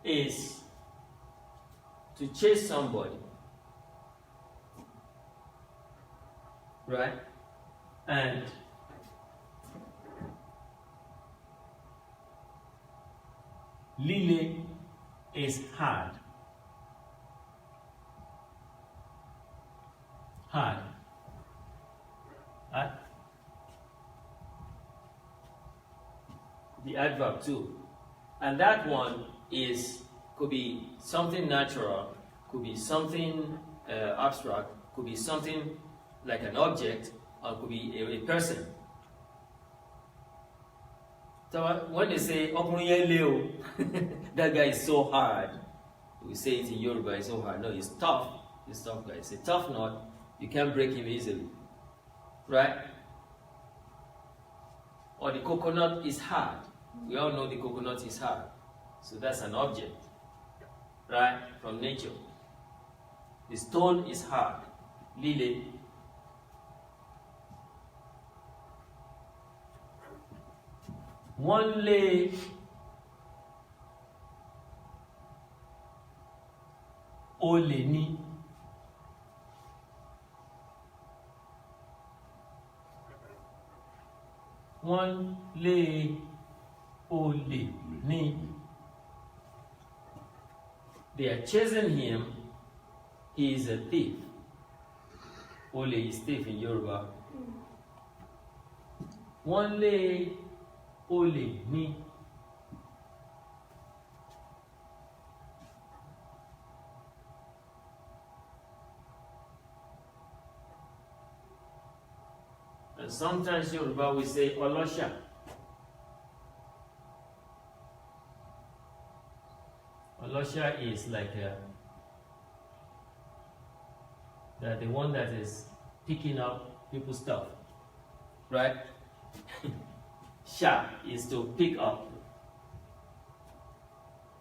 is to chase somebody, right? And Lile is hard. Hard. The adverb too. And that one could be something natural, could be something abstract, could be something like an object, or could be a person. So when they say Leo, that guy is so hard, we say it in Yoruba, it's so hard. No, it's tough. It's tough guy. It's a tough nut. You can't break him easily, right? Or the coconut is hard. We all know the coconut is hard. So that's an object, right? From nature. The stone is hard. Lile. One lay olè ní. One lay olè ní. They are chasing him. He is a thief. Olè is thief in Yoruba. One lay olè ní. And sometimes Yoruba we say Olosha. Olosha is like the one that is picking up people's stuff, right? Sha is to pick up.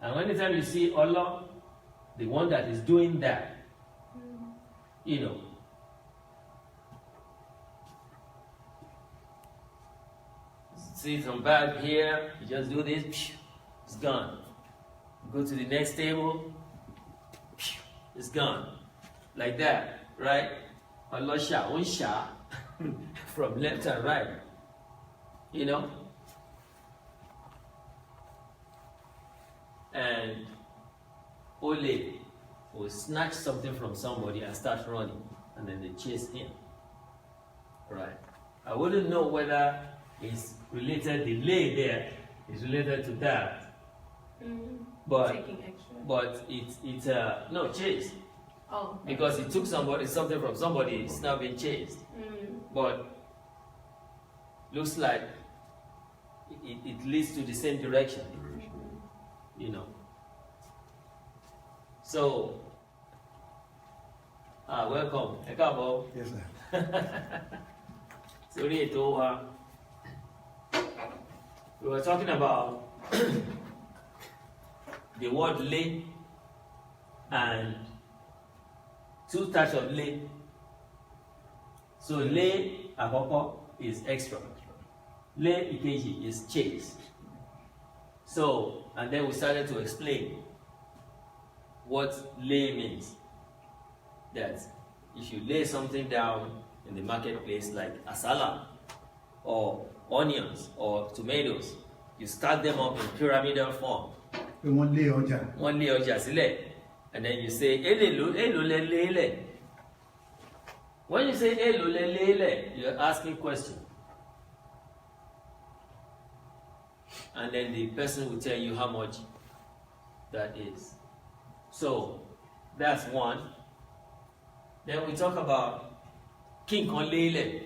And anytime you see Allah, the one that is doing that, you know, see some bag here, you just do this, it's gone. Go to the next table, it's gone. Like that, right? Allah Sha, one Sha, from left and right. You know? And Ole will snatch something from somebody and start running, and then they chase him. Right? I wouldn't know whether it's related, the lay there is related to that. But taking action. But it's no chase. Oh. Because he took something from somebody, it's now being chased. But looks like it leads to the same direction, you know. So, welcome. Yes, sir. Sorry, we were talking about the word lay and two types of lay. So lay akoko is extra. Lay ikeji is chase. So, and then we started to explain what lay means. That if you lay something down in the marketplace like asala or onions or tomatoes, you stack them up in pyramidal form. One lay oja. One lay oja sile. And then you say, elo le lele. When you say elo le lele, you're asking question. And then the person will tell you how much that is. So that's one. Then we talk about king kon lele.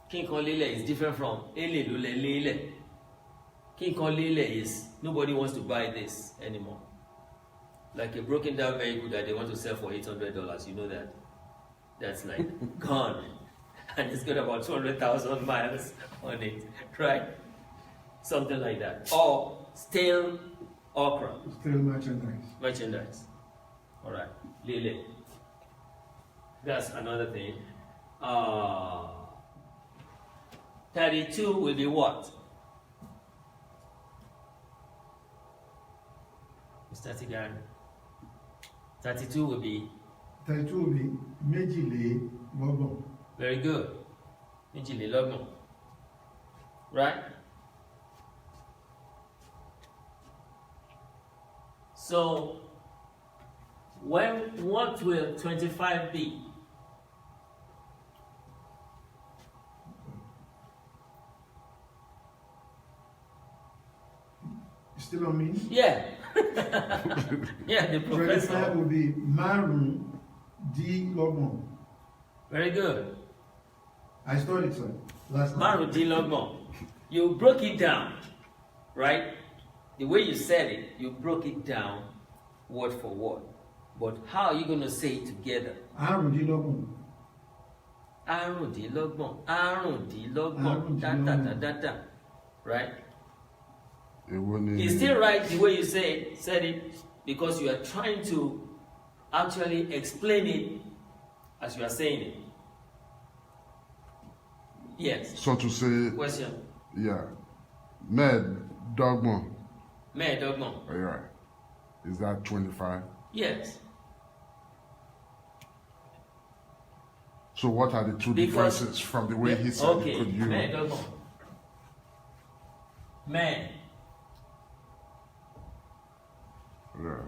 King kon lele is different from ele lo le lele. King kon lele is nobody wants to buy this anymore. Like a broken down vehicle that they want to sell for $800, you know that? That's like gone. And it's got about 200,000 miles on it, right? Something like that. Or stale okra. Still merchandise. Merchandise. Alright. Lele. That's another thing. 32 will be what? static iron. 32 will be 32 will be méjìlélọ́gbọ̀n. very good. Méjìlélọ́gbọ̀n. Right? So, what will 25 be? Still on me? Yeah. Yeah, the 25 professor. will be márùndínlọ́gbọ̀n. Very good. I studied, sir, last night. Márùndínlọ́gbọ̀n. You broke it down, right? The way you said it, you broke it down word for word. But how are you going to say it together? Àrùndínlọ́gbọ̀n. Àrùndínlọ́gbọ̀n. Àrùndínlọ́gbọ̀n. Da. Right? It's still right the way you said it because you are trying to actually explain it as you are saying it. Yes. So to say, Question. yeah, mẹ́ẹ̀ẹ́dọ́gbọ̀n. Mẹ́ẹ̀ẹ́dọ́gbọ̀n. Yeah. Is that 25? Yes. So what are the two Because- differences from the way he said Okay. it? Could you? Mẹ́ẹ̀ẹ́dọ́gbọ̀n. Mẹ́ẹ̀. Yeah.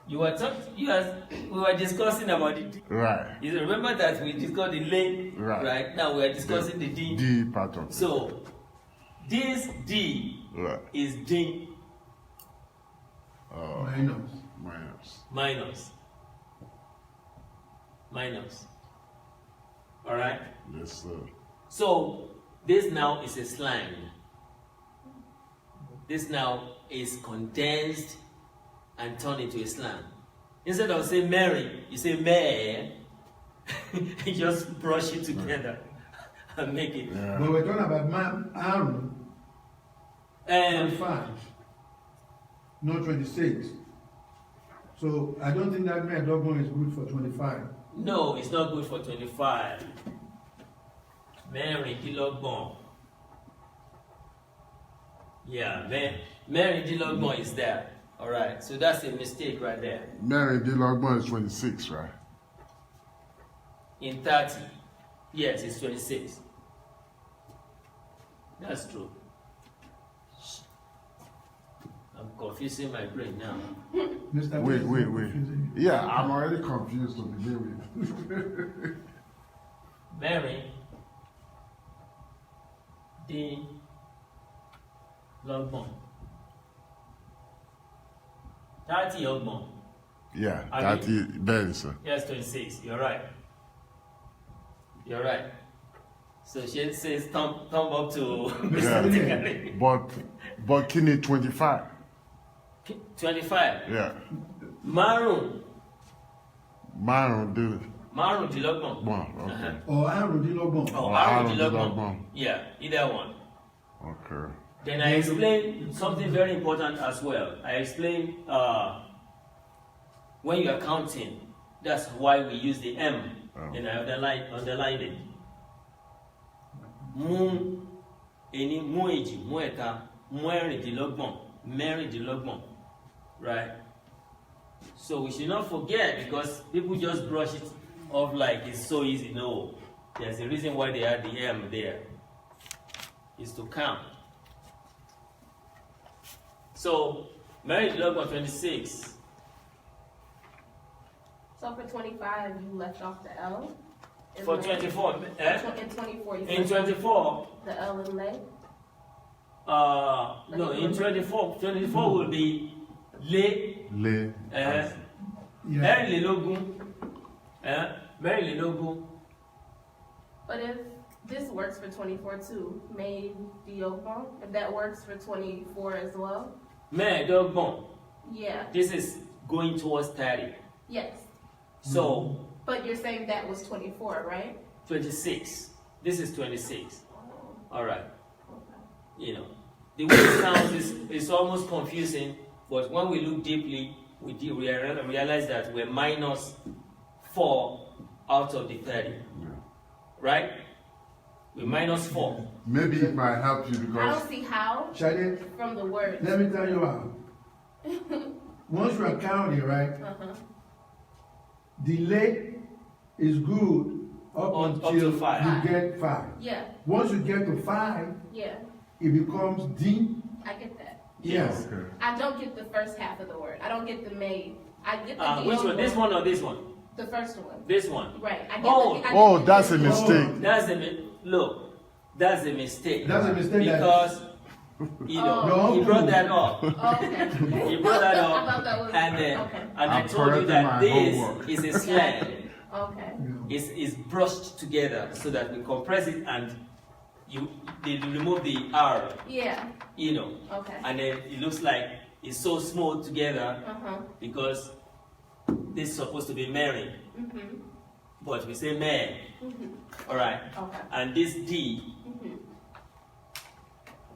We were discussing about the D. Right. You remember that we discussed the lane, Right. Now we are discussing the D. D part of it. So this D Right. is D Minus. Minus. minus. All right. Yes, sir. So this now is a slang. This now is condensed and turned into a slang. Instead of saying Mary, you say Mary. You just brush it together and make it. Yeah. But we're talking about àrùn, 25, not 26. So I don't think that mẹ́ẹ̀ẹ́dọ́gbọ̀n is good for 25. No, it's not good for 25. Mẹ́rìndínlọ́gbọ̀n. Yeah, mẹ́rìndínlọ́gbọ̀n is there. All right, so that's a mistake right there. Mẹ́ẹ̀ẹ́dínlọ́gbọ̀n is 26, right? In 30, yes, it's 26. That's true. I'm confusing my brain now. Mr. Wait. Confusing you. Yeah, I'm already confused to begin with. Mẹ́rìndínlọ́gbọ̀n. 30 ọgbọ̀n. Yeah, I 30, very, sir. Yes, 26. You're right. You're right. So she says thumb up to Yeah. But kí ni 25? 25. Yeah. Márùndínlọ́gbọ̀n. Okay. Or àrùndínlọ́gbọ̀n. Oh, àrùndínlọ́gbọ̀n. àrùndínlọ́gbọ̀n. Yeah, either one. Okay. Then I explained something very important as well. I explained when you are counting, that's why we use the M. And I underline it. Mú ení, mú èjì, mú ẹ̀ta, mú ẹ̀rìndínlọ́gbọ̀n, mẹ́rìndínlọ́gbọ̀n. Right? So we should not forget because people just brush it off like it's so easy. No. There's a reason why they add the M there. It's to count. So, mẹ́rìndínlọ́gbọ̀n 26. So for 25, you left off the L. in For lay. 24, In 24, you in left 24, the L in lay. no, in 24 will be lé, Lé. Yeah. mẹ́rìnlélógún, mẹ́rìnlélógún. But if this works for 24 too, may diogbon, if that works for 24 as well, Mẹ́ẹ̀ẹ́dọ́gbọ̀n. yeah, This is going towards 30. yes. So, But you're saying that was 24, right? 26. This is 26. All right. You know, the way it sounds is almost confusing, but when we look deeply, we realize that we're minus 4 out of the 30. Right? with minus 4. Maybe it might help you I because don't see how Shade, from the word. let me tell you how. Once you are counting, right, Uh-huh. delay is good up Up until to 5. you get 5. Yeah, Once you get to 5, yeah, it becomes D. I get that. Yes. okay. I don't get the first half of the word. I don't get the made. I get the Which one? This one or this one? The first one. This one. Right. I get Oh, the, I Oh, get that's a the- mistake. That's look. That's a mistake. That's a mistake. Because you know Oh. he brought that up. Oh, okay. He brought that I up, thought that was and okay. and I I'm told you correcting that my this homework. is a slang. Okay. Is brushed together so that we compress it and they remove the R, Yeah. you know, Okay. and then it looks like it's so smooth together Uh-huh. because this is supposed to be Mary, Mm-hmm. but we say man. Mm-hmm. All right, Okay. and this D, Mm-hmm.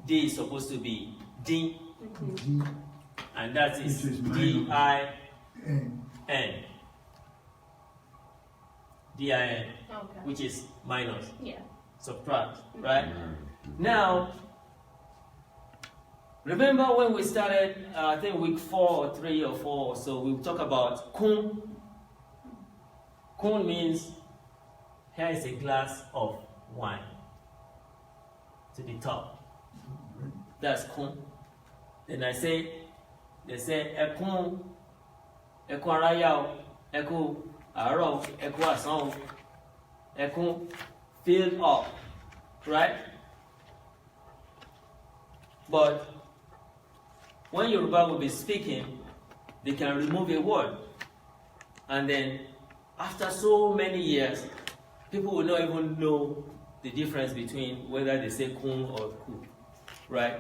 D is supposed to be D, Mm-hmm. D, and that is Which is D-I-N, N. D-I-N, Okay. which is minus, Yeah. subtract, right? Now, remember when we started, I think week 4 or 3 or 4 or so, we talk about kun. Kun means, here is a glass of wine to the top. That's kun. Then they say, ekun araya, eku aro, eku asan, ekun filled up, right? But when Yoruba will be speaking, they can remove a word, and then after so many years, people will not even know the difference between whether they say kun or ku, right?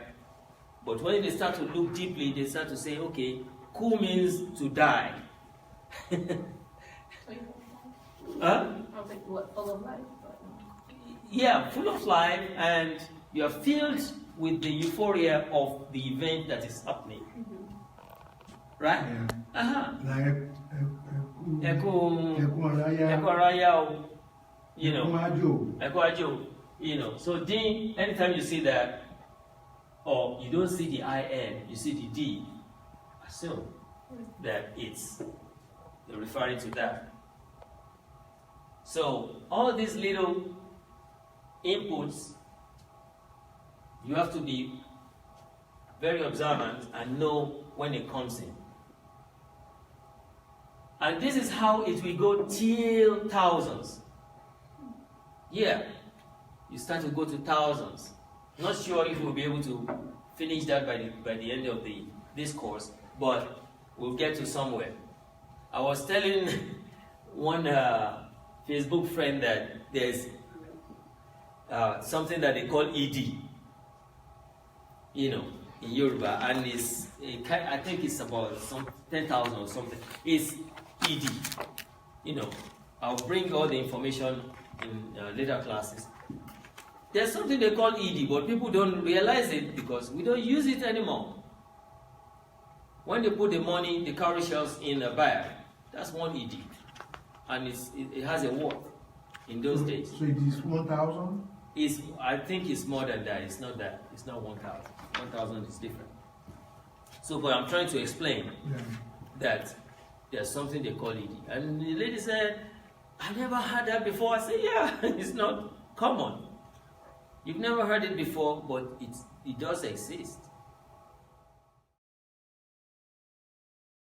But when they start to look deeply, they start to say, okay, ku means to die. So you- Huh? I was like, what, full of life? But, Yeah, full of life, and you are filled with the euphoria of the event that is happening. Right? Yeah. Uh-huh. Like Echo, Araya, Echo Araya, you know, Ajo. Echo Ajo, you know. So D, anytime you see that, or you don't see the IN, you see the D, assume that it's referring to that. So all these little inputs, you have to be very observant and know when it comes in. And this is how it will go till thousands. Yeah, you start to go to thousands. Not sure if we'll be able to finish that by the end of this course, but we'll get to somewhere. I was telling one Facebook friend that there's something that they call ED, you know, in Yoruba, and I think it's about some 10,000 or something. It's ED, you know. I'll bring all the information in later classes. There's something they call ED, but people don't realize it because we don't use it anymore. When they put the money, the cowrie shells in a bag, that's one ED, and it has a worth in those days. So it is 1,000? I think it's more than that. It's not that. It's not 1,000. 1,000 is different. So, but I'm trying to explain Yeah. that there's something they call ED. And the lady said, I never heard that before. I said, yeah, it's not common. You've never heard it before, but it does exist.